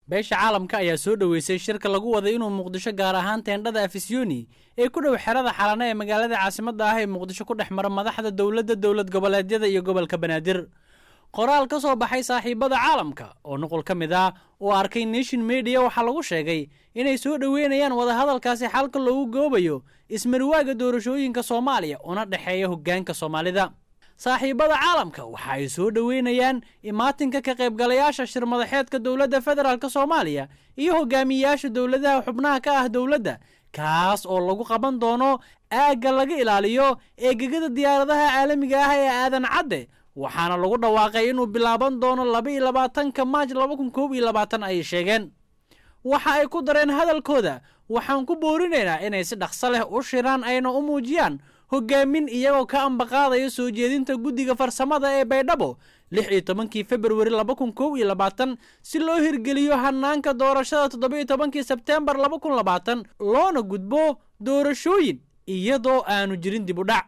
beesha caalamka ayaa soo dhaweysay shirka lagu waday inuu Muqdisho gaar ahaan teendhada Afisyooni ee ku dhow xerada Xalana ee magaalada caasimadda ah ee Muqdisho ku dhex mara madaxda dowlad goboleedyada iyo gobolka Banaadir. qoraal ka soo baxay saaxiibada caalamka oo nuqul ka mid ah oo arkay Nation Media waxa lagu sheegay inay soo dhaweynayaan wada hadalkaasi xalka loogu goobayo ismarwaaga doorashooyinka Soomaaliya una dhaxeeya hoggaanka Soomaalida. saaxiibada caalamka waxa ay soo dhaweynayaan imaatinka ka qaybgalayaasha shir madaxeedka dowladda federaalka Soomaaliya iyo hogaamiyayaasha dowladaha xubnaha ka ah dowladda kaas oo lagu qaban doono aagga laga ilaaliyo eegagada diyaaradaha caalamiga ah ee aadan cadde waxaana lagu dhawaaqay inuu bilaaban doono 22 Maaj 2021 ay sheegeen. waxa ay ku dareen hadalkooda waxaan ku boorinaynaa inay si dhaqso leh u shiraan ayna u muujiyaan hogaamin iyagoo ka ambaqaadaya soo jeedinta guddiga farsamada ee Baydhabo 16 February 2021 si loo hirgeliyo hanaanka doorashada 17 Sebtembar 2020 loona gudbo doorashooyin iyadoo aanu jirin dib u dhac.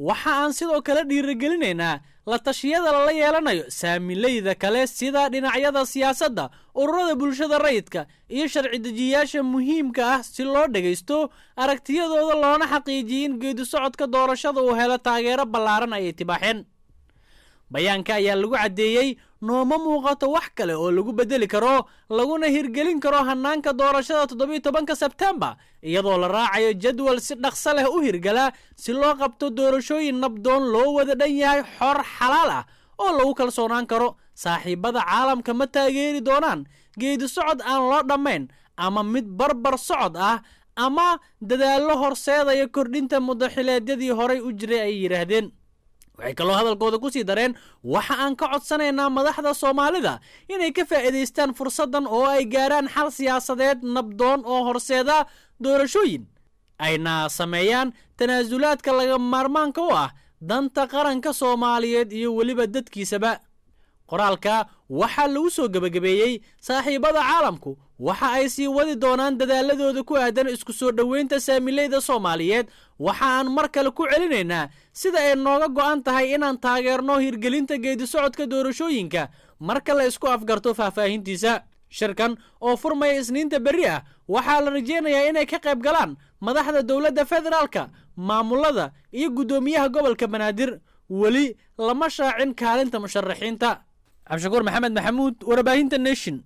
waxa aan sidoo kale dhiirigelinaynaa la tashiyada la yeelanayo saamilayda kale sida dhinacyada siyaasadda, ururada bulshada rayidka iyo sharci dejiyaasha muhiimka ah si loo dhageysto aragtiyadooda loona xaqiijiyo in geedi socodka doorashada uu helo taageero ballaaran ay tibaaxeen. bayaanka ayaa lagu cadeeyay nooma muuqato wax kale oo lagu bedeli karo laguna hirgelin karo hanaanka doorashada 17 Sebtembar iyadoo la raacayo jadwal si dhaqso leh u hirgala si loo qabto doorashooyin nabdoon loo wada dhan yahay xor xalaal ah oo lagu kalsoonaan karo. saaxiibada caalamka ma taageeri doonaan geedi socod aan loo dhammayn ama mid barbar socod ah ama dadaallo horseedaya kordhinta mudaxileedyadii horay u jiray ay yiraahdeen. waxay kaloo hadalkooda ku sii dareen waxa aan ka codsanaynaa madaxda Soomaalida inay ka faa'iideystaan fursadan oo ay gaaraan xal siyaasadeed nabdoon oo horseeda doorashooyin ayna sameeyaan tanaasulaadka laga maarmaanka u ah danta qaranka Soomaaliyeed iyo waliba dadkiisaba. qoraalka waxa lagu soo gabagabeeyay saaxiibada caalamku waxa ay sii wadi doonaan dadaaladooda ku aadan isku soo dhaweynta saamilayda Soomaaliyeed. waxa aan mar kale ku celinaynaa sida ay nooga go'an tahay inaan taageerno hirgelinta geedi socodka doorashooyinka marka la isku afgarto faahfaahintiisa. shirkan oo furmaya Isniinta berri ah waxaa la rajeynayaa inay ka qayb galaan madaxda dowladda federaalka, maamulada iyo gudoomiyaha gobolka Banaadir. weli lama shaacin kaalinta musharaxiinta. Abshakur Maxamed Maxamuud, warbaahinta Nation.